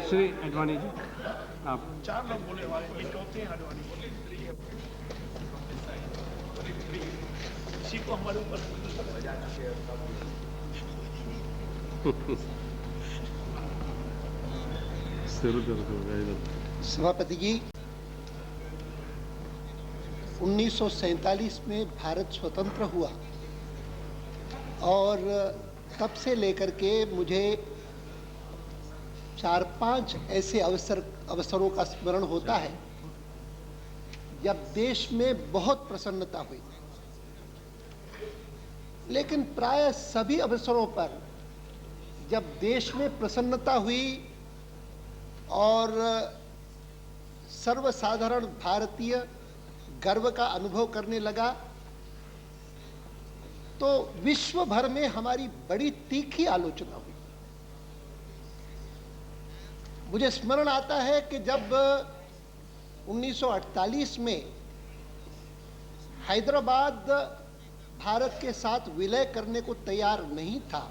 श्री अडवाणी जी, आप। 4 लोग बोले वाले, ये चौथे हैं अडवाणी। इसी को हमारे ऊपर सभापति जी, 1947 में भारत स्वतंत्र हुआ और तब से लेकर के मुझे 4-5 ऐसे अवसरों का स्मरण होता है जब देश में बहुत प्रसन्नता हुई, लेकिन प्राय सभी अवसरों पर जब देश में प्रसन्नता हुई और सर्वसाधारण भारतीय गर्व का अनुभव करने लगा, तो विश्व भर में हमारी बड़ी तीखी आलोचना हुई। मुझे स्मरण आता है कि जब 1948 में हैदराबाद भारत के साथ विलय करने को तैयार नहीं था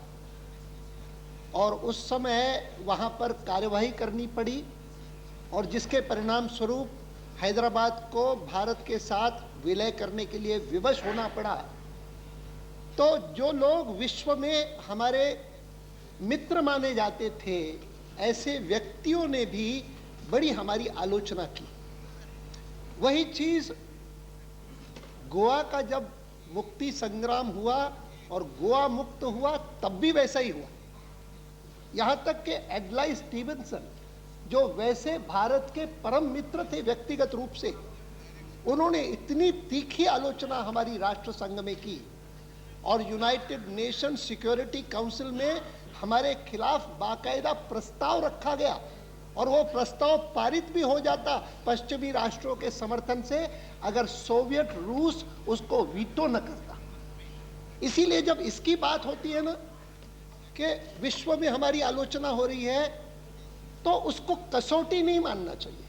और उस समय वहां पर कार्यवाही करनी पड़ी और जिसके परिणाम स्वरूप हैदराबाद को भारत के साथ विलय करने के लिए विवश होना पड़ा, तो जो लोग विश्व में हमारे मित्र माने जाते थे, ऐसे व्यक्तियों ने भी बड़ी हमारी आलोचना की। वही चीज गोवा का जब मुक्ति संग्राम हुआ और गोवा मुक्त हुआ, तब भी वैसा ही हुआ। यहां तक कि एडलाई स्टीवेंसन, जो वैसे भारत के परम मित्र थे व्यक्तिगत रूप से, उन्होंने इतनी तीखी आलोचना हमारी राष्ट्र संघ में की और यूनाइटेड नेशन सिक्योरिटी काउंसिल में हमारे खिलाफ बाकायदा प्रस्ताव रखा गया और वो प्रस्ताव पारित भी हो जाता पश्चिमी राष्ट्रों के समर्थन से, अगर सोवियत रूस उसको वीटो न करता। इसीलिए जब इसकी बात होती है ना कि विश्व में हमारी आलोचना हो रही है, तो उसको कसौटी नहीं मानना चाहिए,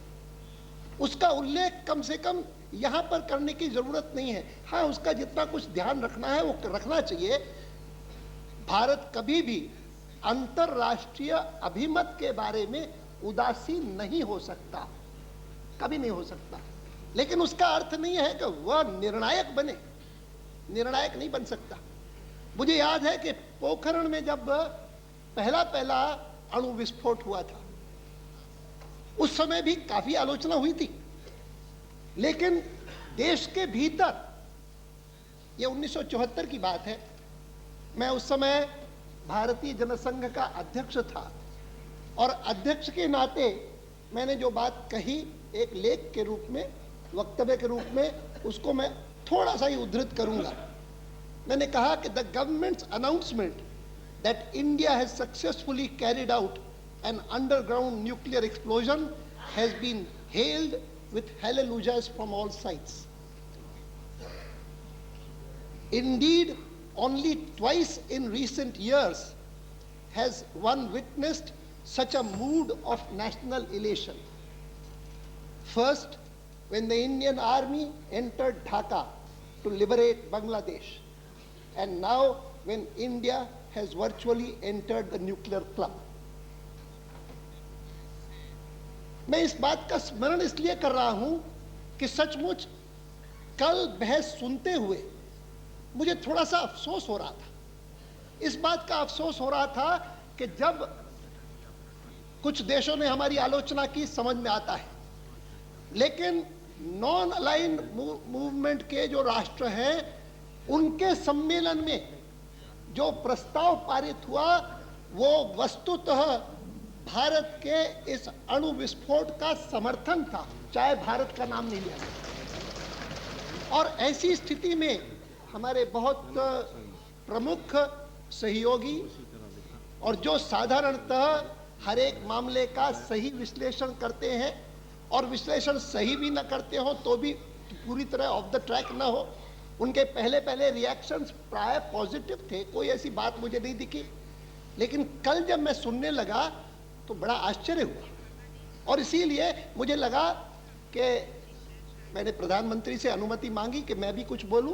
उसका उल्लेख कम से कम यहां पर करने की जरूरत नहीं है। हाँ, उसका जितना कुछ ध्यान रखना है वो रखना चाहिए। भारत कभी भी अंतरराष्ट्रीय अभिमत के बारे में उदासीन नहीं हो सकता, कभी नहीं हो सकता, लेकिन उसका अर्थ नहीं है कि वह निर्णायक बने, निर्णायक नहीं बन सकता। मुझे याद है कि पोखरण में जब पहला अणु विस्फोट हुआ था, उस समय भी काफी आलोचना हुई थी, लेकिन देश के भीतर, यह 1974 की बात है, मैं उस समय भारतीय जनसंघ का अध्यक्ष था और अध्यक्ष के नाते मैंने जो बात कही एक लेख के रूप में, वक्तव्य के रूप में, उसको मैं थोड़ा सा ही उद्धृत करूंगा। मैंने कहा कि the governments announcement that India has successfully carried out an underground nuclear explosion has been hailed with hallelujahs from all sides. Indeed, only twice in recent years has one witnessed such a mood of national elation. First, when the Indian Army entered Dhaka to liberate Bangladesh, and now when India has virtually entered the nuclear club. मैं इस बात का स्मरण इसलिए कर रहा हूं कि सचमुच कल बहस सुनते हुए मुझे थोड़ा सा अफसोस हो रहा था। इस बात का अफसोस हो रहा था कि जब कुछ देशों ने हमारी आलोचना की, समझ में आता है, लेकिन नॉन अलाइंड मूवमेंट के जो राष्ट्र हैं, उनके सम्मेलन में जो प्रस्ताव पारित हुआ वो वस्तुतः भारत के इस अणु विस्फोट का समर्थन था, चाहे भारत का नाम नहीं लिया गया। और ऐसी स्थिति में हमारे बहुत प्रमुख सहयोगी और जो साधारणतः हर एक मामले का सही विश्लेषण करते हैं और विश्लेषण सही भी न करते हो तो भी पूरी तरह ऑफ द ट्रैक न हो, उनके पहले रिएक्शंस प्राय पॉजिटिव थे, कोई ऐसी बात मुझे नहीं दिखी। लेकिन कल जब मैं सुनने लगा तो बड़ा आश्चर्य हुआ और इसीलिए मुझे लगा कि मैंने प्रधानमंत्री से अनुमति मांगी कि मैं भी कुछ बोलूं।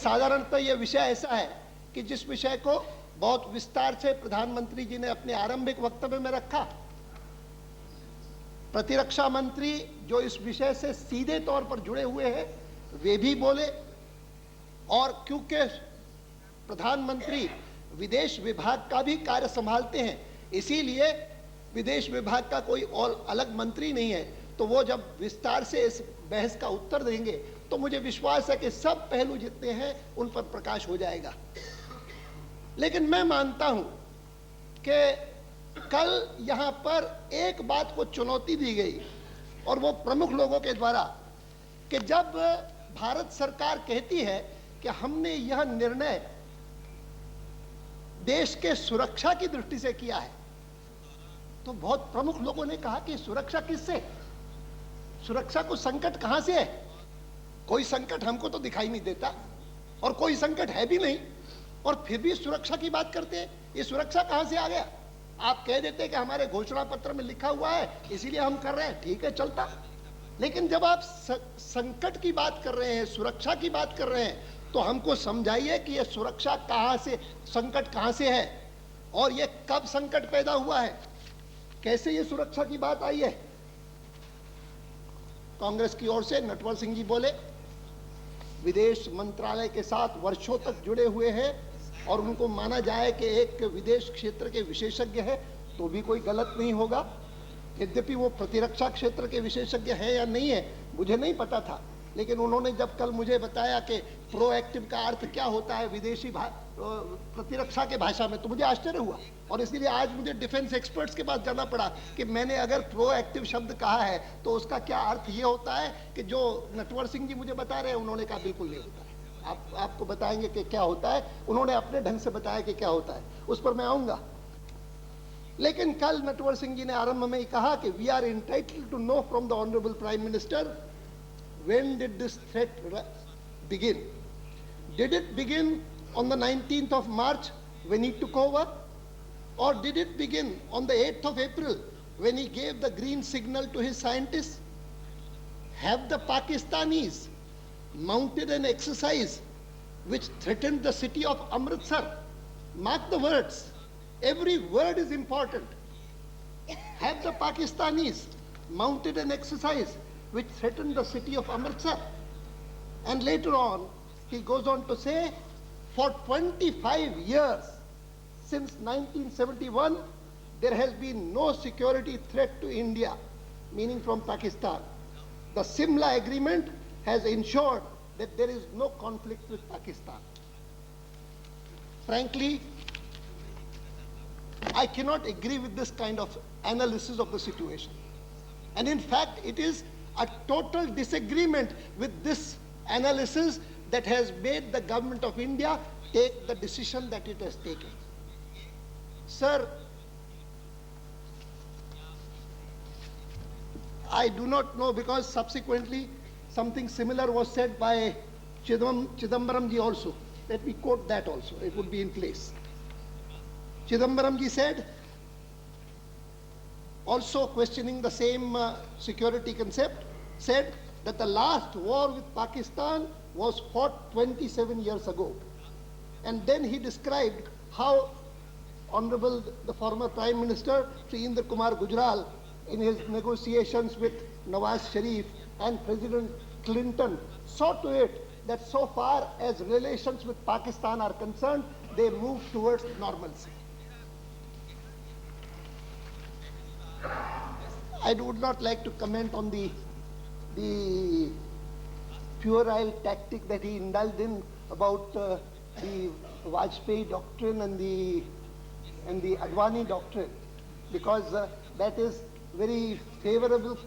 साधारणतः यह विषय ऐसा है कि जिस विषय को बहुत विस्तार से प्रधानमंत्री जी ने अपने आरंभिक वक्तव्य में रखा प्रतिरक्षा मंत्री जो इस विषय से सीधे तौर पर जुड़े हुए हैं वे भी बोले, और क्योंकि प्रधानमंत्री विदेश विभाग का भी कार्य संभालते हैं, इसीलिए विदेश विभाग का कोई और अलग मंत्री नहीं है, तो वो जब विस्तार से इस बहस का उत्तर देंगे तो मुझे विश्वास है कि सब पहलू जितने हैं उन पर प्रकाश हो जाएगा। लेकिन मैं मानता हूं कि कल यहां पर एक बात को चुनौती दी गई, और वो प्रमुख लोगों के द्वारा, कि जब भारत सरकार कहती है कि हमने यह निर्णय देश के सुरक्षा की दृष्टि से किया है, तो बहुत प्रमुख लोगों ने कहा कि सुरक्षा किससे, सुरक्षा को संकट कहां से है? कोई संकट हमको तो दिखाई नहीं देता और कोई संकट है भी नहीं, और फिर भी सुरक्षा की बात करते हैं। ये सुरक्षा कहां से आ गया? आप कह देते हैं कि हमारे घोषणा पत्र में लिखा हुआ है इसीलिए हम कर रहे हैं, ठीक है, चलता। लेकिन जब आप संकट की बात कर रहे हैं, सुरक्षा की बात कर रहे हैं, तो हमको समझाइए कि ये सुरक्षा कहां से, संकट कहां से है, और ये कब संकट पैदा हुआ है, कैसे ये सुरक्षा की बात आई है। कांग्रेस की ओर से नटवर सिंह जी बोले, विदेश मंत्रालय के साथ वर्षों तक जुड़े हुए हैं और उनको माना जाए कि एक विदेश क्षेत्र के विशेषज्ञ है तो भी कोई गलत नहीं होगा। यद्यपि वो प्रतिरक्षा क्षेत्र के विशेषज्ञ है या नहीं है मुझे नहीं पता था, लेकिन उन्होंने जब कल मुझे बताया कि प्रोएक्टिव का अर्थ क्या होता है विदेशी प्रतिरक्षा के भाषा में, तो मुझे आश्चर्य हुआ, और इसलिए आज मुझे डिफेंस एक्सपर्ट्स के पास जाना पड़ा कि मैंने अगर प्रोएक्टिव शब्द कहा है तो उसका क्या अर्थ ये होता है कि जो नटवर सिंह जी मुझे बता रहे हैं उन्होंने कहा बिल्कुल नहीं होता है। आपको बताएंगे कि क्या होता है, उन्होंने अपने ढंग से बताया कि क्या होता है, उस पर मैं आऊंगा। लेकिन कल नटवर सिंह जी ने आरंभ में ही कहा कि we are entitled to know from the honourable prime minister when did this threat begin? Did it begin on the 19th of March when he took over, or did it begin on the 8th of April when he gave the green signal to his scientists? Have the Pakistanis mounted an exercise which threatened the city of Amritsar? Mark the words, every word is important. Have the Pakistanis mounted an exercise which threatened the city of Amritsar? And later on, he goes on to say, for 25 years, since 1971, there has been no security threat to India, meaning from Pakistan. The Simla Agreement has ensured that there is no conflict with Pakistan. Frankly, I cannot agree with this kind of analysis of the situation. And in fact, it is a total disagreement with this analysis that has made the government of India take the decision that it has taken. Sir, I do not know, because subsequently something similar was said by Chidambaram ji also. Let me quote that also, it would be in place. Chidambaram ji said, also questioning the same security concept, said that the last war with Pakistan was fought 27 years ago. And then he described how Honorable the former Prime Minister Shri Indra Kumar Gujral, in his negotiations with Nawaz Sharif and President Clinton, saw to it that so far as relations with Pakistan are concerned, they move towards normalcy. I would not like to comment on the puerile tactic that he indulged in about the Vajpayee doctrine and the Advani doctrine, because that is very favorable,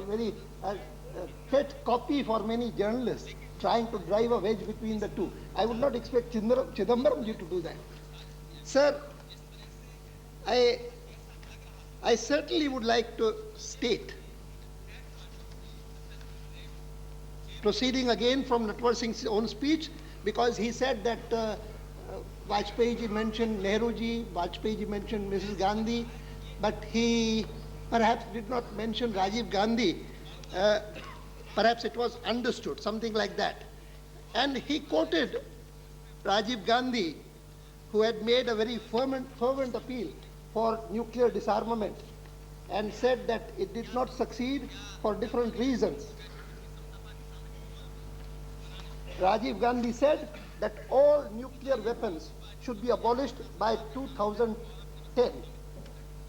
very fit copy for many journalists trying to drive a wedge between the two. I would not expect Chidambaram ji to do that. Sir, I certainly would like to state, proceeding again from Natwar Singh's own speech, because he said that Vajpayee ji mentioned Nehru ji, Vajpayee ji mentioned Mrs. Gandhi, but he perhaps did not mention Rajiv Gandhi. Perhaps it was understood, something like that. And he quoted Rajiv Gandhi, who had made a very fervent appeal for nuclear disarmament. and said that it did not succeed for different reasons. Rajiv Gandhi said that all nuclear weapons should be abolished by 2010.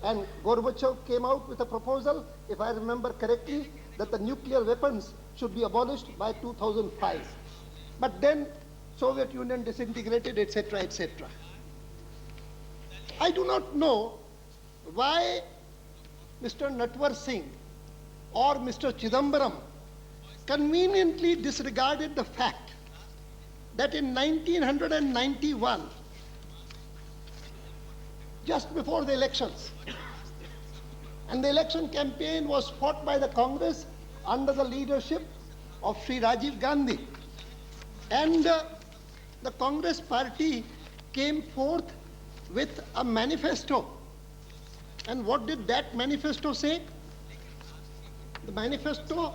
And Gorbachev came out with a proposal, if I remember correctly, that the nuclear weapons should be abolished by 2005. But then Soviet Union disintegrated, etc., etc. I do not know why Mr. Natwar Singh or Mr. Chidambaram conveniently disregarded the fact that in 1991, just before the elections, and the election campaign was fought by the Congress under the leadership of Shri Rajiv Gandhi, and the Congress party came forth with a manifesto. And what did that manifesto say? The manifesto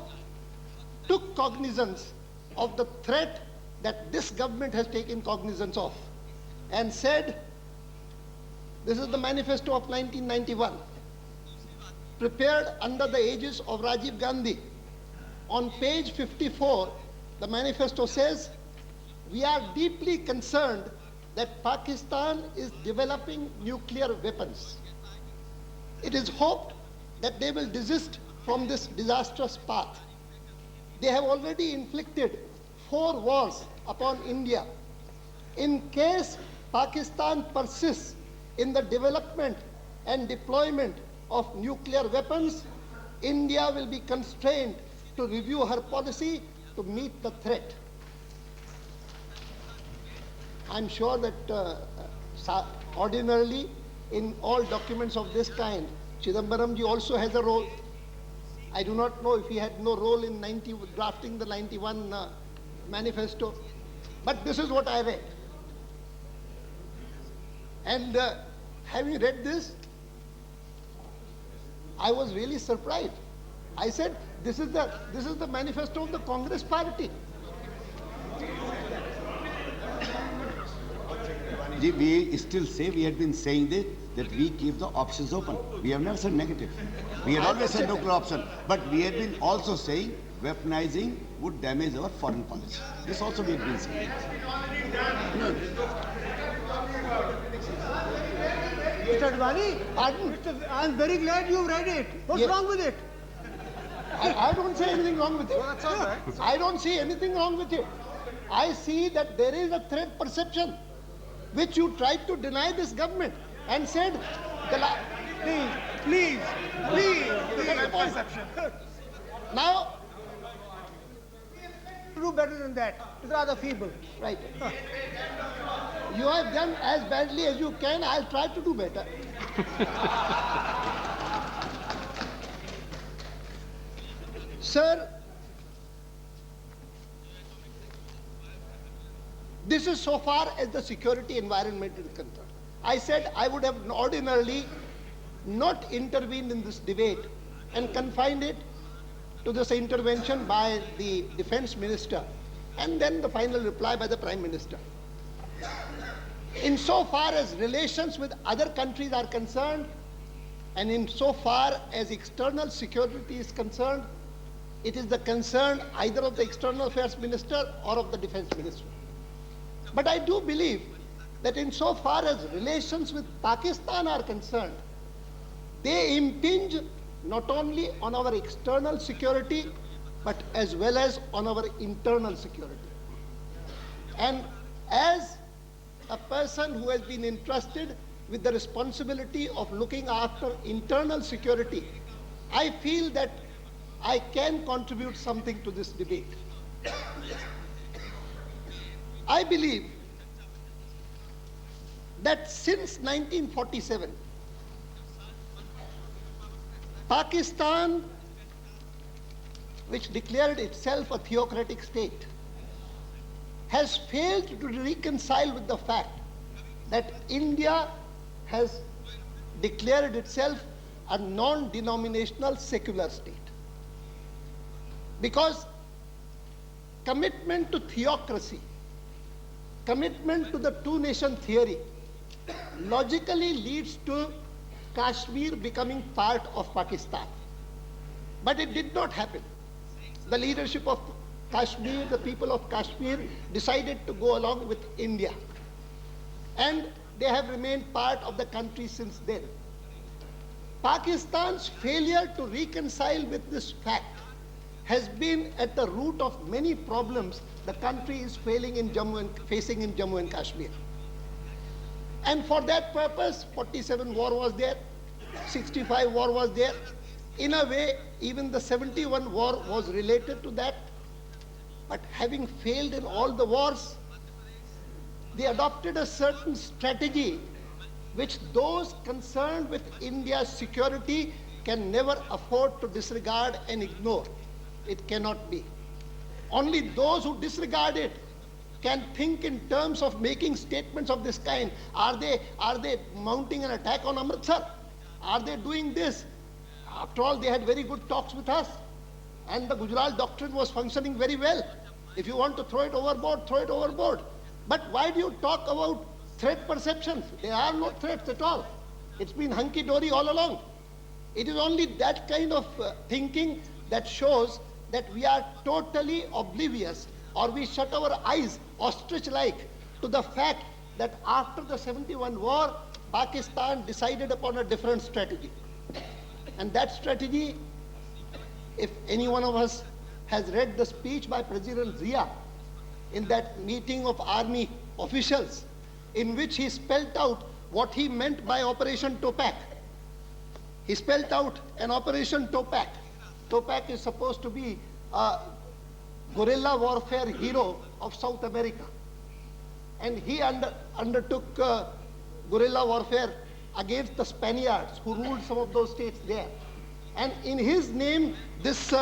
took cognizance of the threat that this government has taken cognizance of and said, this is the manifesto of 1991, prepared under the aegis of Rajiv Gandhi. On page 54, the manifesto says, we are deeply concerned that Pakistan is developing nuclear weapons. It is hoped that they will desist from this disastrous path. They have already inflicted 4 wars upon India. In case Pakistan persists in the development and deployment of nuclear weapons, India will be constrained to review her policy to meet the threat. I'm sure that ordinarily in all documents of this kind, Chidambaram ji also has a role. I do not know if he had no role in drafting the 91 manifesto, but this is what I read. And having read this, I was really surprised. I said, this is the manifesto of the Congress party. We still say, we had been saying this, that we keep the options open. We have never said negative. We had always said nuclear option. But we had been also saying weaponizing would damage our foreign policy. This also we had been saying. Mr. Advani, I'm very glad you read it. What's wrong with it? I don't say anything wrong with it. Well, that's all right. I don't see anything wrong with it. I see that there is a threat perception which you tried to deny this government and said, Please. perception. Now, Do better than that. It's rather feeble. right. You have done as badly as you can. I'll try to do better. Sir, this is so far as the security environment is concerned. I said I would have ordinarily not intervened in this debate and confined it to this intervention by the defense minister and then the final reply by the prime minister. Insofar as relations with other countries are concerned, and insofar as external security is concerned, it is the concern either of the external affairs minister or of the defense minister. But I do believe that insofar as relations with Pakistan are concerned, they impinge not only on our external security, but as well as on our internal security. And as a person who has been entrusted with the responsibility of looking after internal security, I feel that I can contribute something to this debate. I believe that since 1947, Pakistan, which declared itself a theocratic state, has failed to reconcile with the fact that India has declared itself a non-denominational secular state. Because commitment to theocracy, commitment to the two-nation theory, logically leads to Kashmir becoming part of Pakistan. But it did not happen. The leadership of Kashmir, the people of Kashmir, decided to go along with India. And they have remained part of the country since then. Pakistan's failure to reconcile with this fact has been at the root of many problems the country is facing in Jammu and Kashmir. And for that purpose, 47 war was there, 65 war was there. In a way, even the 71 war was related to that. But having failed in all the wars, they adopted a certain strategy which those concerned with India's security can never afford to disregard and ignore. It cannot be. Only those who disregard it can think in terms of making statements of this kind. Are they mounting an attack on Amritsar? Are they doing this? After all, they had very good talks with us. And the Gujarat doctrine was functioning very well. If you want to throw it overboard, throw it overboard. But why do you talk about threat perceptions? There are no threats at all. It's been hunky-dory all along. It is only that kind of thinking that shows that we are totally oblivious, or we shut our eyes ostrich-like to the fact that after the 71 war, Pakistan decided upon a different strategy. And that strategy, if any one of us has read the speech by President Zia in that meeting of army officials, in which he spelled out what he meant by Operation Topak. He spelled out an Operation Topak. Topak is supposed to be a guerrilla warfare hero of South America. And he undertook guerrilla warfare against the Spaniards who ruled some of those states there. And in his name, this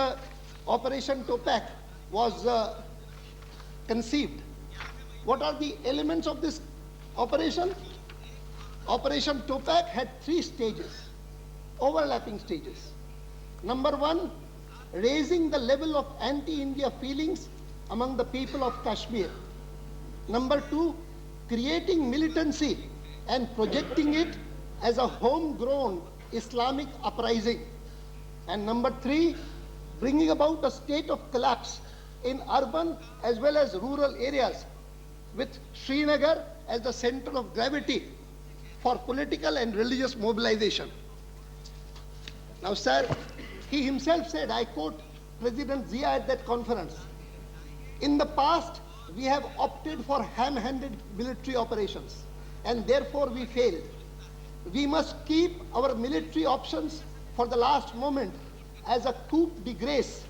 Operation Topak was conceived. What are the elements of this operation? Operation Topak had 3 stages, overlapping stages. Number 1, raising the level of anti-India feelings among the people of Kashmir. Number 2, creating militancy and projecting it as a homegrown Islamic uprising. And number 3, bringing about a state of collapse in urban as well as rural areas, with Srinagar as the center of gravity for political and religious mobilization. Now, sir, he himself said, I quote President Zia at that conference, in the past, we have opted for ham-handed military operations, and therefore we failed. We must keep our military options for the last moment as a coup de grace,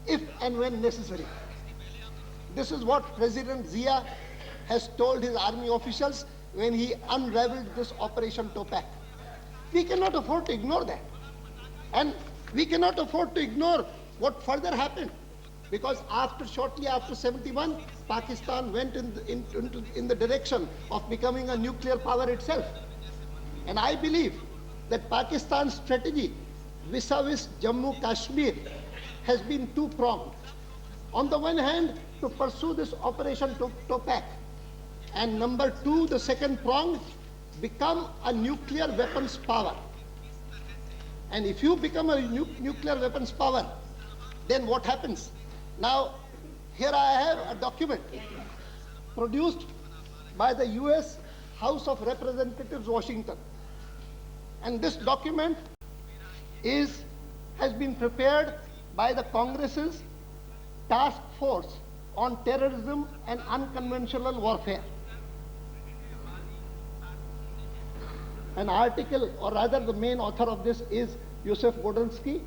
if and when necessary. This is what President Zia has told his army officials when he unraveled this Operation Topak. We cannot afford to ignore that. And we cannot afford to ignore what further happened. Because shortly after 71, Pakistan went in the direction of becoming a nuclear power itself. And I believe that Pakistan's strategy vis-a-vis Jammu Kashmir has been two-pronged. On the one hand, to pursue this Operation Topak. And number 2, the second prong, become a nuclear weapons power. And if you become a nuclear weapons power, then what happens? Now, here I have a document produced by the US House of Representatives, Washington. And this document has been prepared by the Congress's Task Force on Terrorism and Unconventional Warfare. An article, or rather the main author of this, is Joseph Bodensky.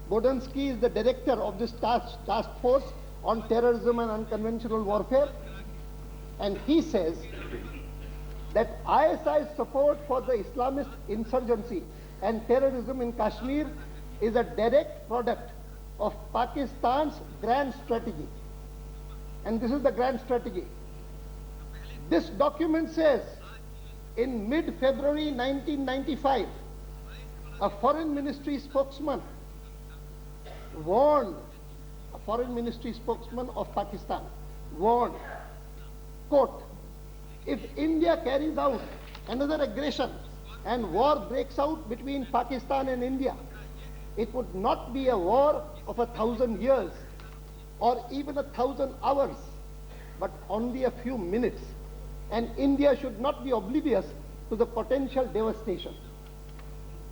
Bodensky is the director of this task force on terrorism and unconventional warfare. And he says that ISI's support for the Islamist insurgency and terrorism in Kashmir is a direct product of Pakistan's grand strategy. And this is the grand strategy. This document says, in mid-February 1995, a foreign ministry spokesman warned, of Pakistan warned, quote, if India carries out another aggression and war breaks out between Pakistan and India, it would not be a war of 1,000 years or even 1,000 hours, but only a few minutes. And India should not be oblivious to the potential devastation.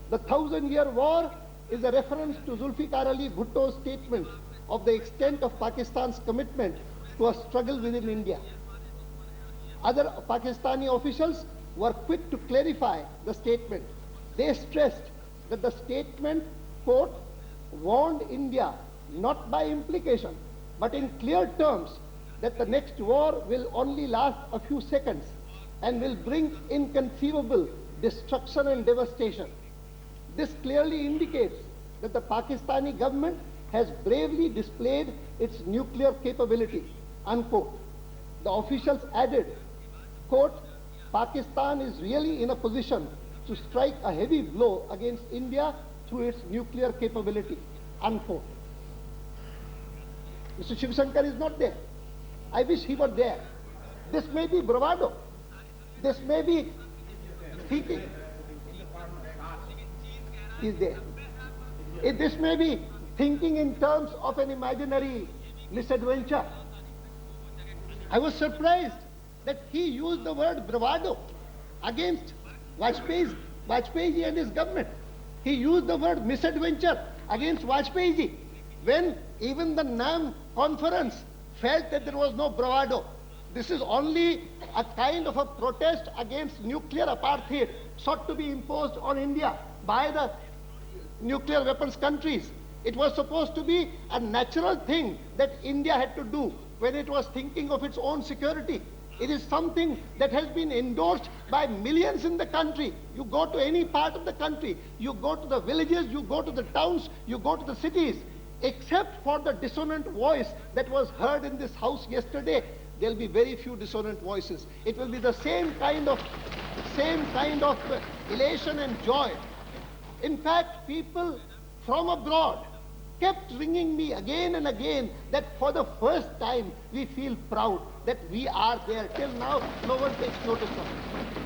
The 1,000-year war is a reference to Zulfikar Ali Bhutto's statement of the extent of Pakistan's commitment to a struggle within India. Other Pakistani officials were quick to clarify the statement. They stressed that the statement, quote, warned India, not by implication, but in clear terms, that the next war will only last a few seconds and will bring inconceivable destruction and devastation. This clearly indicates that the Pakistani government has bravely displayed its nuclear capability, unquote. The officials added, quote, Pakistan is really in a position to strike a heavy blow against India through its nuclear capability, unquote. Mr. Shiv Shankar is not there. I wish he were there. This may be bravado. This may be thinking. He is there. This may be thinking in terms of an imaginary misadventure. I was surprised that he used the word bravado against Vajpayee and his government. He used the word misadventure against Vajpayee when even the NAM conference felt that there was no bravado. This is only a kind of a protest against nuclear apartheid sought to be imposed on India by the nuclear weapons countries. It was supposed to be a natural thing that India had to do when it was thinking of its own security. It is something that has been endorsed by millions in the country. You go to any part of the country, you go to the villages, you go to the towns, you go to the cities, except for the dissonant voice that was heard in this house yesterday, there will be very few dissonant voices. It will be the same kind of elation and joy. In fact, people from abroad kept ringing me again and again that for the first time we feel proud that we are there. Till now, no one takes notice of it.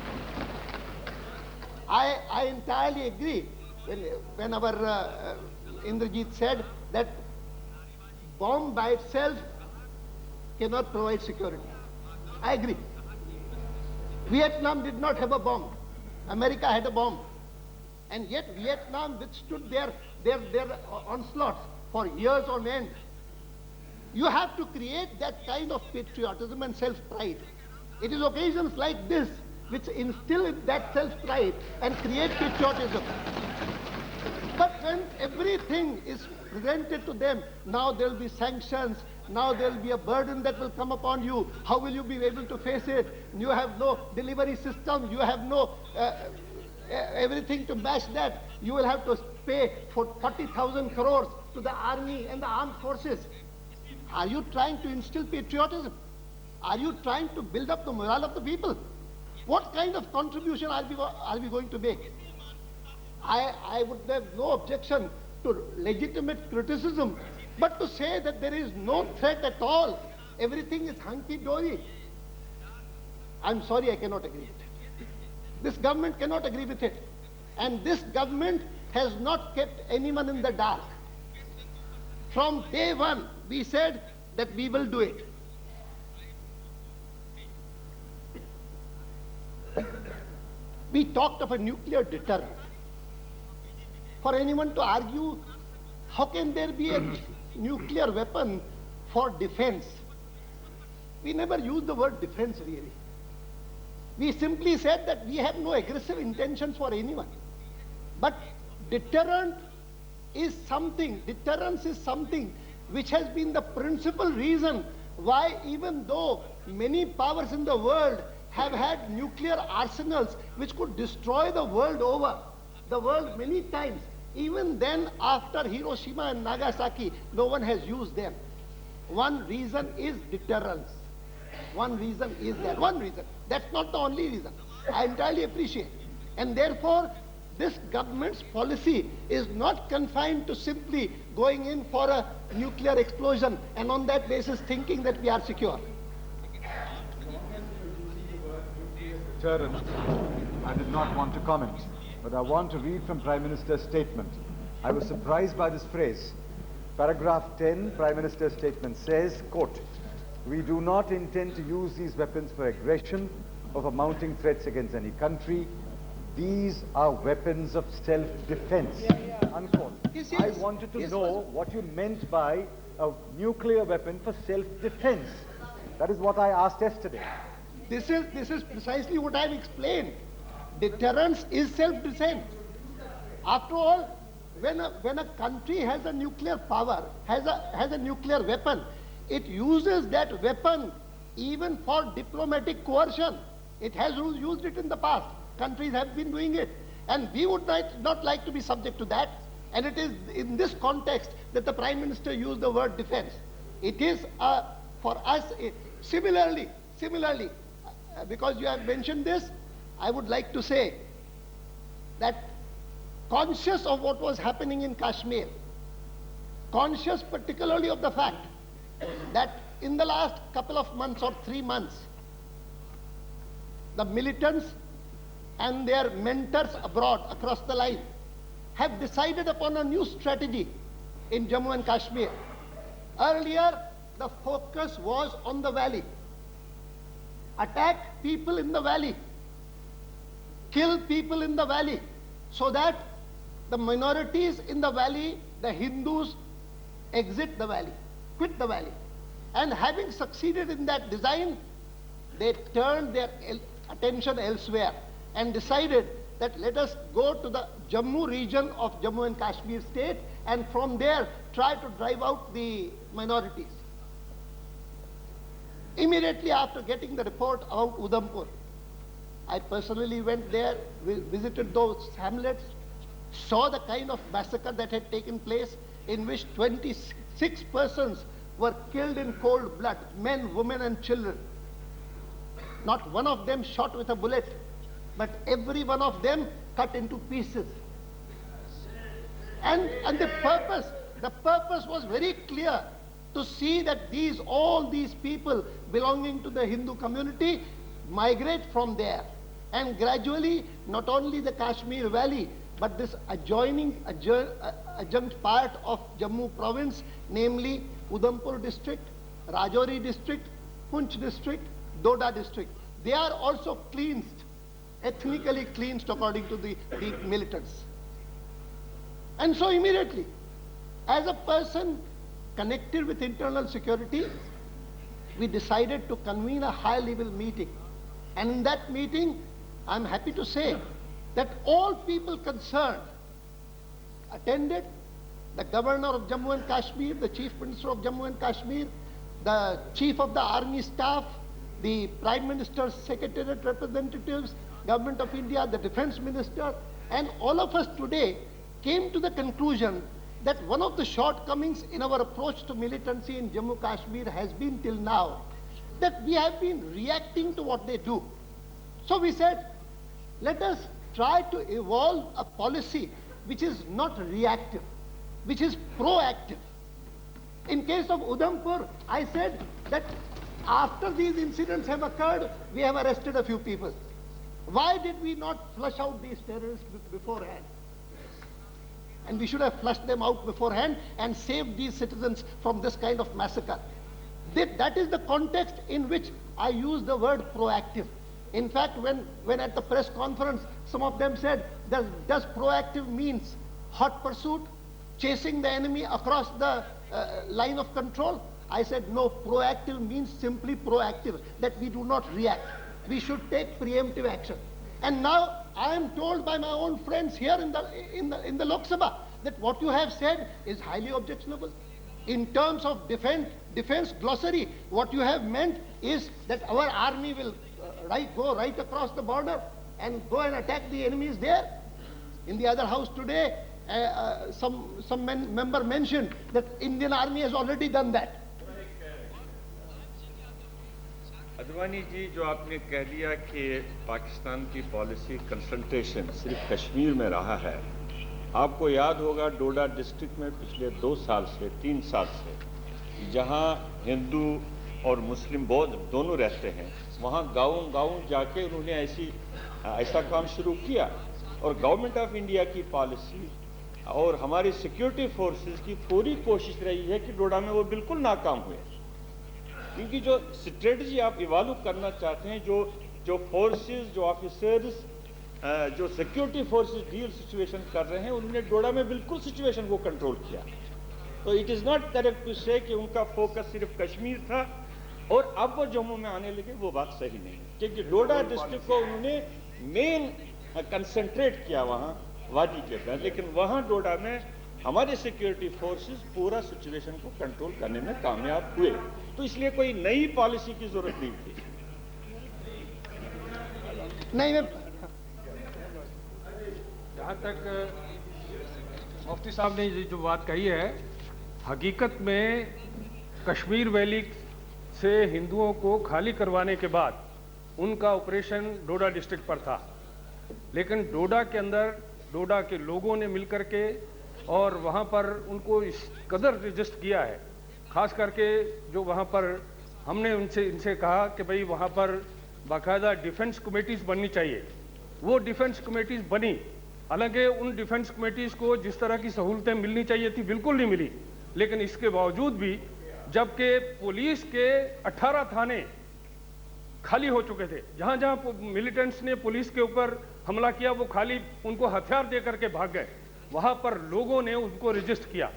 I entirely agree when our Indrajit said that bomb by itself cannot provide security. I agree. Vietnam did not have a bomb. America had a bomb. And yet Vietnam withstood their onslaughts for years on end. You have to create that kind of patriotism and self-pride. It is occasions like this which instill that self-pride and create patriotism. But when everything is presented to them, now there will be sanctions, now there will be a burden that will come upon you. How will you be able to face it? You have no delivery system, you have no everything to match that. You will have to pay for 40,000 crores to the army and the armed forces. Are you trying to instill patriotism? Are you trying to build up the morale of the people? What kind of contribution are we going to make? I would have no objection to legitimate criticism, but to say that there is no threat at all, everything is hunky-dory, I'm sorry, I cannot agree with it. This government cannot agree with it. And this government has not kept anyone in the dark. From day one, we said that we will do it. We talked of a nuclear deterrent. For anyone to argue, how can there be a nuclear weapon for defense? We never used the word defense really. We simply said that we have no aggressive intentions for anyone. But deterrence is something which has been the principal reason why, even though many powers in the world have had nuclear arsenals which could destroy the world over, the world many times, even then after Hiroshima and Nagasaki, no one has used them. One reason is deterrence. One reason is that. One reason. That's not the only reason. I entirely appreciate. And therefore, this government's policy is not confined to simply going in for a nuclear explosion and on that basis thinking that we are secure. Chair, I did not want to comment. but I want to read from Prime Minister's statement. I was surprised by this phrase. Paragraph 10, Prime Minister's statement says, quote, "We do not intend to use these weapons for aggression or for mounting threats against any country. These are weapons of self-defense." Unquote. Yes, I yes. wanted to Yes, know what you meant by a nuclear weapon for self-defense. That is what I asked yesterday. This is precisely what I've explained. Deterrence is self-defense. After all, when a country has a nuclear power, has a nuclear weapon, it uses that weapon even for diplomatic coercion. It has used it in the past. Countries have been doing it. And we would not like to be subject to that. And it is in this context that the Prime Minister used the word defense. It is for us, similarly, because you have mentioned this, I would like to say that conscious of what was happening in Kashmir, conscious particularly of the fact that in the last couple of months or 3 months, the militants and their mentors abroad across the line have decided upon a new strategy in Jammu and Kashmir. Earlier, the focus was on the valley. Attack people in the valley. Kill people in the valley, so that the minorities in the valley, the Hindus, exit the valley, quit the valley. And having succeeded in that design, they turned their attention elsewhere and decided that let us go to the Jammu region of Jammu and Kashmir state, and from there try to drive out the minorities. Immediately after getting the report about Udhampur, I personally went there, visited those hamlets, saw the kind of massacre that had taken place, in which 26 persons were killed in cold blood, men, women and children. Not one of them shot with a bullet, but every one of them cut into pieces. And the purpose was very clear, to see that all these people belonging to the Hindu community migrate from there. And gradually, not only the Kashmir Valley, but this adjoining adjunct part of Jammu province, namely Udhampur district, Rajouri district, Poonch district, Doda district, they are also cleansed, ethnically cleansed according to the militants. And so immediately, as a person connected with internal security, we decided to convene a high-level meeting. And in that meeting, I'm happy to say that all people concerned attended. The governor of Jammu and Kashmir, the chief minister of Jammu and Kashmir, the chief of the army staff, the prime minister's secretariat representatives, government of India, the defense minister, and all of us today came to the conclusion that one of the shortcomings in our approach to militancy in Jammu Kashmir has been till now that we have been reacting to what they do. So we said, let us try to evolve a policy which is not reactive, which is proactive. In case of Udhampur, I said that after these incidents have occurred, we have arrested a few people. Why did we not flush out these terrorists beforehand? And we should have flushed them out beforehand and saved these citizens from this kind of massacre. That is the context in which I use the word proactive. In fact, when at the press conference, some of them said, does proactive means hot pursuit, chasing the enemy across the line of control? I said, no, proactive means simply proactive, that we do not react. We should take preemptive action. And now I am told by my own friends here in the Lok Sabha that what you have said is highly objectionable. In terms of defense glossary, what you have meant is that our army will go right across the border and go and attack the enemies there. In the other house today, some member mentioned that Indian army has already done that. Advani ji, जो आपने कह दिया कि पाकिस्तान की policy concentration सिर्फ कश्मीर में रहा है, आपको याद होगा डोडा डिस्ट्रिक्ट में पिछले 2 साल से 3 साल से जहां हिंदू और मुस्लिम बौद्ध दोनों रहते हैं, वहां गाँव जाके उन्होंने ऐसा काम शुरू किया और गवर्नमेंट ऑफ इंडिया की पॉलिसी और हमारी सिक्योरिटी फोर्सेस की पूरी कोशिश रही है कि डोडा में वो बिल्कुल नाकाम हुए, क्योंकि जो स्ट्रेटजी आप इवॉल्व करना चाहते हैं, जो फोर्सेस, जो ऑफिसर्स, जो सिक्योरिटी फोर्सेस डील सिचुएशन कर रहे हैं, उन्होंने डोडा में बिल्कुल सिचुएशन को कंट्रोल किया। तो it is not correct to say कि उनका फोकस सिर्फ कश्मीर था और अब वो जम्मू में आने लगे, वो बात सही नहीं है, क्योंकि डोडा डिस्ट्रिक्ट को उन्होंने मेन कंसंट्रेट किया वहां वादी के पास, लेकिन वहां डोडा में हमारे सिक्योरिटी फोर्सेस पूरा सिचुएशन को कंट्रोल करने में कामयाब हुए। तो इसलिए कोई नई पॉलिसी की जरूरत नहीं थी। नहीं, मैं जहाँ तक मुफ्ती साहब ने जो बात कही है, हकीकत में कश्मीर वैली से हिंदुओं को खाली करवाने के बाद उनका ऑपरेशन डोडा डिस्ट्रिक्ट पर था, लेकिन डोडा के अंदर डोडा के लोगों ने मिलकर के और वहाँ पर उनको इस कदर रजिस्ट किया है, खास करके जो वहाँ पर हमने इनसे कहा कि भाई वहाँ पर बाकायदा डिफेंस कमेटीज बननी चाहिए। वो डिफेंस कमेटीज बनी, हालांकि उन डिफेंस कमेटीज को जिस तरह की सहूलतें मिलनी चाहिए थी बिल्कुल नहीं मिली, लेकिन इसके बावजूद भी जबकि पुलिस के 18 थाने खाली हो चुके थे, जहां जहां मिलिटेंट्स ने पुलिस के ऊपर हमला किया वो खाली उनको हथियार दे करके भाग गए, वहां पर लोगों ने उनको रजिस्ट किया।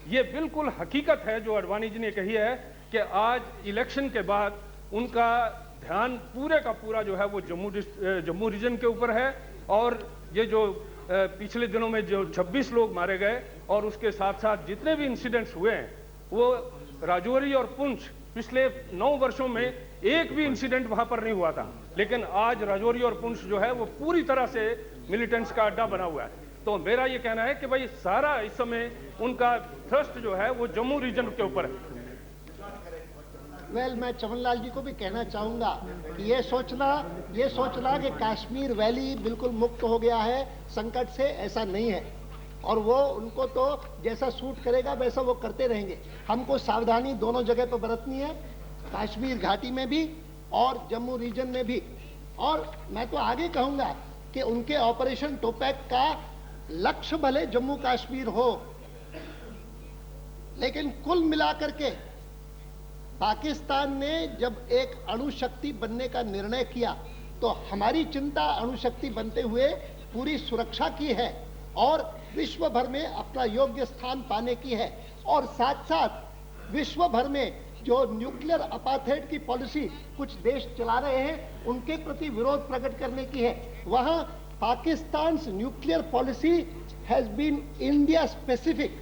ये बिल्कुल हकीकत है जो अडवाणी जी ने कही है कि आज इलेक्शन के बाद उनका ध्यान पूरे का पूरा जो है वो जम्मू रीजन के ऊपर है। और ये जो पिछले दिनों में जो 26 लोग मारे गए और उसके साथ साथ जितने भी इंसिडेंट्स हुए हैं, वो राजौरी और पुंछ पिछले 9 वर्षों में एक भी इंसिडेंट वहां पर नहीं हुआ था, लेकिन आज राजौरी और पुंछ जो है वो पूरी तरह से मिलिटेंट्स का अड्डा बना हुआ है। तो मेरा ये कहना है कि भाई सारा इस समय उनका थ्रस्ट जो है वो जम्मू रीजन के ऊपर है। मैं चमनलाल जी को भी कहना चाहूंगा कि ये सोचना कि कश्मीर वैली बिल्कुल मुक्त हो गया है संकट से, ऐसा नहीं है। और वो उनको तो जैसा सूट करेगा वैसा वो करते रहेंगे। हमको सावधानी दोनों जगह पर बरतनी है, कश्मीर घाटी में भी और जम्मू रीजन में भी। और मैं तो आगे कहूंगा कि उनके ऑपरेशन टोपैक का लक्ष्य भले जम्मू कश्मीर हो, लेकिन कुल मिलाकर के पाकिस्तान ने जब एक अणुशक्ति बनने का निर्णय किया तो हमारी चिंता अणुशक्ति बनते हुए पूरी सुरक्षा की है और विश्व भर में अपना योग्य स्थान पाने की है। और साथ साथ विश्व भर में जो न्यूक्लियर अपार्थाइड की पॉलिसी कुछ देश चला रहे हैं उनके प्रति विरोध प्रकट करने की है। वहां Pakistan nuclear policy has been India specific,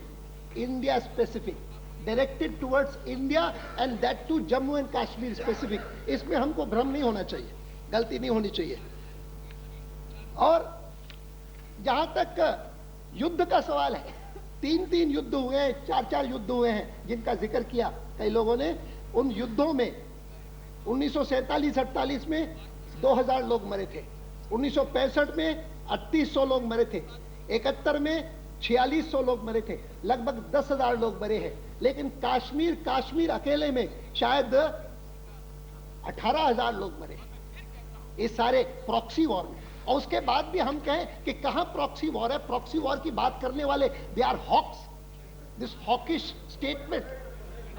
directed towards India and that too Jammu and Kashmir specific. इसमें हमको भ्रम नहीं होना चाहिए, गलती नहीं होनी चाहिए। और जहां तक युद्ध का सवाल है, 3 युद्ध हुए हैं, 4 युद्ध हुए हैं जिनका जिक्र किया कई लोगों ने। उन युद्धों में 1947-48 में 2000 लोग मरे थे, 1965 में 3800 लोग मरे थे, 71 में 4600 लोग मरे थे, लगभग 10,000 लोग मरे हैं। लेकिन कश्मीर अकेले में शायद 18,000 लोग मरे इस सारे प्रॉक्सी वॉर में। और उसके बाद भी हम कहें कि कहां प्रॉक्सी वॉर है, प्रॉक्सी वॉर की बात करने वाले they are hawks, this hawkish statement.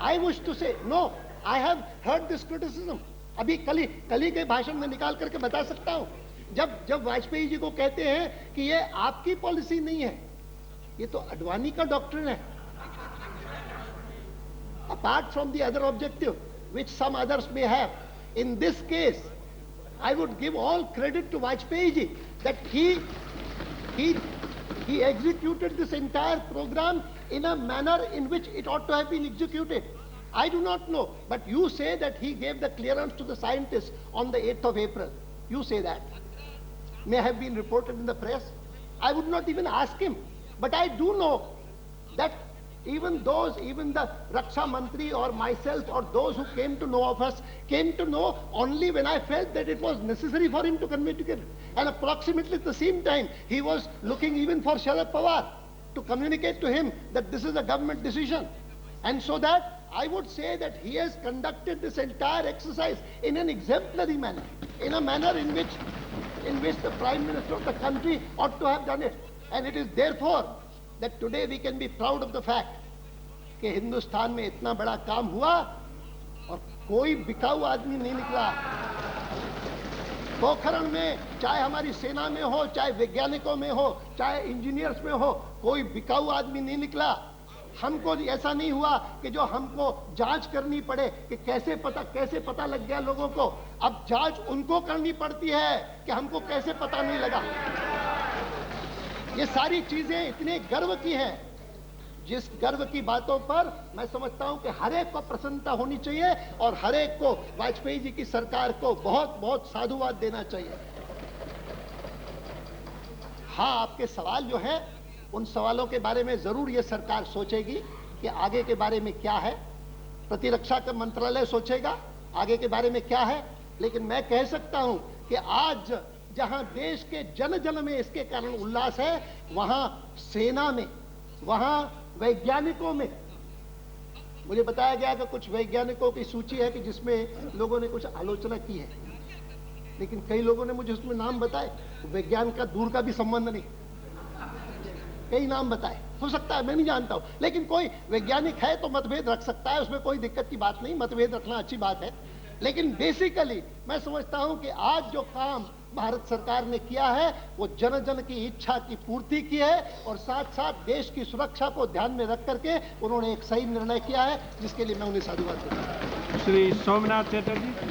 I wish to say no, I have heard this criticism. अभी कल के भाषण में निकाल करके बता सकता हूं, जब वाजपेयी जी को कहते हैं कि ये आपकी पॉलिसी नहीं है, ये तो अडवाणी का डॉक्ट्रिन है। Apart from the other objective which some others may have, in this case I would give all credit to Vajpayee ji that he executed this entire program in a manner in which it ought to have been executed. I do not know, but you say that he gave the clearance to the scientists on the 8th of April. You say that may have been reported in the press. I would not even ask him, but I do know that even the Raksha Mantri or myself or those who came to know of us came to know only when I felt that it was necessary for him to communicate. And approximately at the same time, he was looking even for Sharad Pawar to communicate to him that this is a government decision. And so that I would say that he has conducted this entire exercise in an exemplary manner, in a manner in which in which the Prime Minister of the country ought to have done it. And it is therefore that today we can be proud of the fact कि हिंदुस्तान में इतना बड़ा काम हुआ और कोई बिकाऊ आदमी नहीं निकला। पोखरण में चाहे हमारी सेना में हो, चाहे वैज्ञानिकों में हो, चाहे इंजीनियर्स में हो, कोई बिकाऊ आदमी नहीं निकला। हमको ऐसा नहीं हुआ कि जो हमको जांच करनी पड़े कि कैसे पता लग गया लोगों को। अब जांच उनको करनी पड़ती है कि हमको कैसे पता नहीं लगा। ये सारी चीजें इतने गर्व की हैं, जिस गर्व की बातों पर मैं समझता हूं कि हर एक को प्रसन्नता होनी चाहिए और हर एक को वाजपेयी जी की सरकार को बहुत बहुत साधुवाद देना चाहिए। हाँ, आपके सवाल जो है उन सवालों के बारे में जरूर ये सरकार सोचेगी कि आगे के बारे में क्या है। प्रतिरक्षा का मंत्रालय सोचेगा आगे के बारे में क्या है। लेकिन मैं कह सकता हूं कि आज जहां देश के जन जन में इसके कारण उल्लास है, वहां सेना में, वहां वैज्ञानिकों में, मुझे बताया गया कि कुछ वैज्ञानिकों की सूची है कि जिसमें लोगों ने कुछ आलोचना की है, लेकिन कई लोगों ने मुझे उसमें नाम बताए, विज्ञान का दूर का भी संबंध नहीं, कई नाम बताए। हो सकता है मैं नहीं जानता हूं, लेकिन कोई वैज्ञानिक है तो मतभेद रख सकता है, उसमें कोई दिक्कत की बात नहीं, मतभेद रखना अच्छी बात है। लेकिन बेसिकली मैं समझता हूं कि आज जो काम भारत सरकार ने किया है वो जन जन की इच्छा की पूर्ति की है और साथ साथ देश की सुरक्षा को ध्यान में रख करके उन्होंने एक सही निर्णय किया है, जिसके लिए मैं उन्हें साधुवाद देता हूं। श्री सोमनाथ चटर्जी।